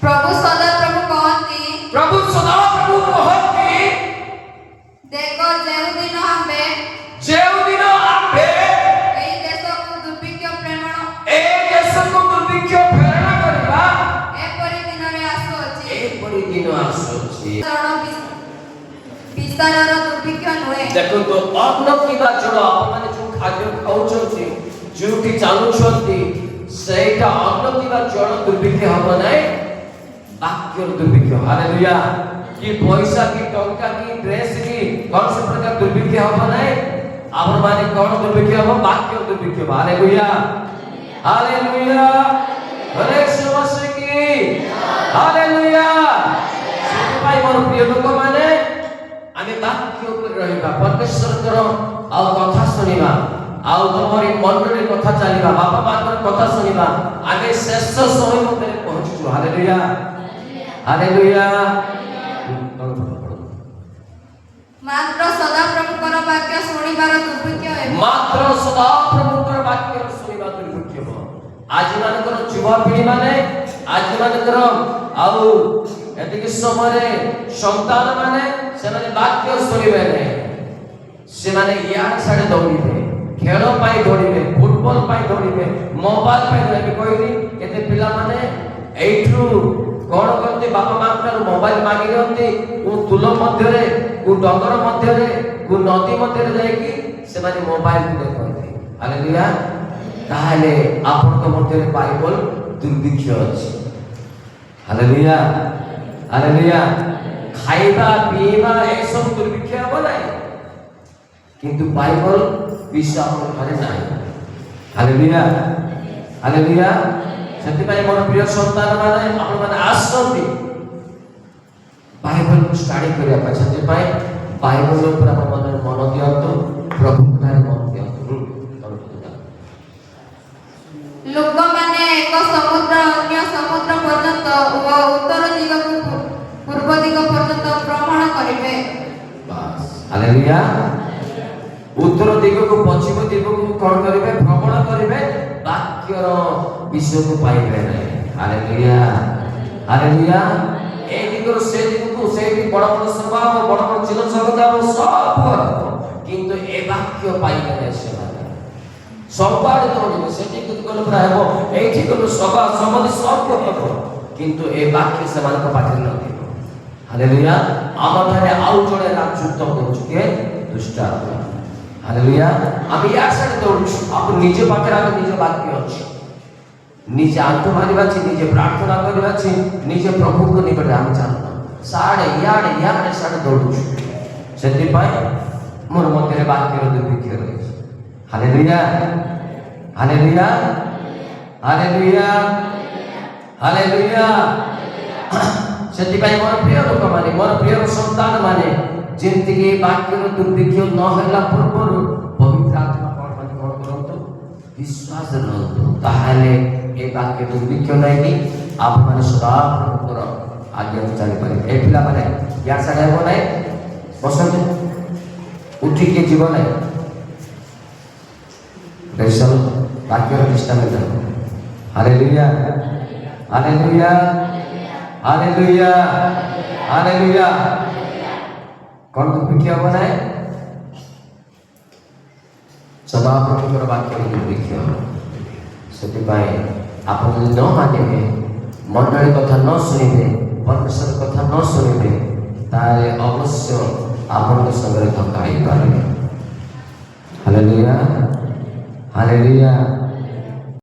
प्रभु सदाप्रभु कहती देखो जेउदिन आंबे एई देशको दुर्भिक्ष प्रेमण ए देशको दुर्भिक्ष प्रेरणा करबा एपरि दिनरे आसुअछि एपरि दिन आसुअछि विस्तारर दुर्भिक्ष नुहे देखो तो अन्न किबा जल माने जो खाद्य खाउछथि जोटी चालुछथि सेटा अन्न किबा जल दुर्भिक्ष हबो नै वाक्य दुर्भिक्ष हालेलुया कि पैसा की टंका की ड्रेस की कौन से प्रकार दुर्भिक्ष हबो नै आपण माने कोन दुर्भिक्ष हबो वाक्य दुर्भिक्ष हालेलुया हालेलुया हरे समस्य की हालेलुया सेति भाई मोर प्रिय लोक माने आमे वाक्य ऊपर रहिबा परमेश्वर आ कथा सुनिबा आ तमरी मंडली कथा चलिबा बापा मातर कथा सुनिबा आगे शेष समय मते पहुंचछु हालेलुया हालेलुया मात्र सदाप्रभुकर वाक्य शुणिबार दुर्भिक्ष हेबो मात्र सदाप्रभुकर वाक्य शुणिबा दुर्भिक्ष हो आज मानकर युवा पीढ़ी माने आज मानकर आउ एतिक समय संतान माने से माने वाक्य शुणिबे नै से माने यार साडे दौड़िबे खेल पाई दौड़िबे फुटबॉल पाई दौड़िबे मोबाइल पाई दौड़िबे कोइनी केते पिला माने एठु कोन करते बापा मां कर मोबाइल मागी रहते को तुल मध्य रे को डगर मध्य रे को नदी मध्य रे जाई कि से माने मोबाइल को देखते हालेलुया ताहले आपन को मध्य रे बाइबल दुर्भिक्ष अछि हालेलुया हालेलुया खाइबा पीबा ए सब दुर्भिक्ष हो नै किंतु बाइबल विषय हमर घरे नै हालेलुया हालेलुया सेति भाई मोर प्रिय संतान माने आपण माने आसंती बाइबल को स्टडी करिया पछे सेति भाई बाइबल ऊपर आपण मन दियंतु प्रभु तारे मन दियंतु लोक माने एक समुद्र अन्य समुद्र पर्यंत व उत्तर दिगକୁ पूर्व दिग पर्यंत भ्रमण करिवे बस हालेलुया उत्तर दिगକୁ पश्चिम दिगକୁ कोन करिवे भ्रमण करिवे वाक्यर विषय को पाइबे नै हालेलुया हालेलुया ए दिगरो से दिगको से बड़ बड़ सभा बड़ बड़ चिल जगत सब किंतु ए वाक्य पाइबे नै से सबआडे तोड़िबे से दिगको गल प्राय हो एठी गलो सभा समधि सब हो किंतु ए वाक्य समान को पाखे न दिबो हालेलुया आमाठारे आउ जणे राजयुक्त होछु के दुष्ट आत्मा हालेलुया आमी या साडे दौड़छु आप निजे पाखे आगे निजे वाक्य अछि निजे आंत मारिबाछि निजे प्रार्थना करिबाछि निजे प्रभु को निकट हम जानता साडे याडे साडे दौड़छु सेति पाई मोर मध्य वाक्य दुर्भिक्ष रहिछ हालेलुया हालेलुया हालेलुया हालेलुया सेति पाई मोर प्रिय लोक माने मोर प्रिय संतान माने जेंति के वाक्य दुर्भिक्ष न होला पूर्व पवित्र आत्मा कोन करंतु विश्वास रखो ताहाले ए वाक्य दुर्भिक्ष नै कि आप माने सदा प्रभुर आज्ञा चली पारे ए पिला माने या साडे हो नै बसंत उठी के जीवन है रेसल वाक्य निष्ठा में रहो हालेलुया हालेलुया हालेलुया हालेलुया कौन दुर्भिक्ष हो नै सदा प्रभुर वाक्य दुर्भिक्ष सेति पाए आप न मानिबे मंडली कथा न सुनिबे परमेश्वर कथा न सुनिबे तारे अवश्य आपन संगे धक्का ही पारे हालेलुया हालेलुया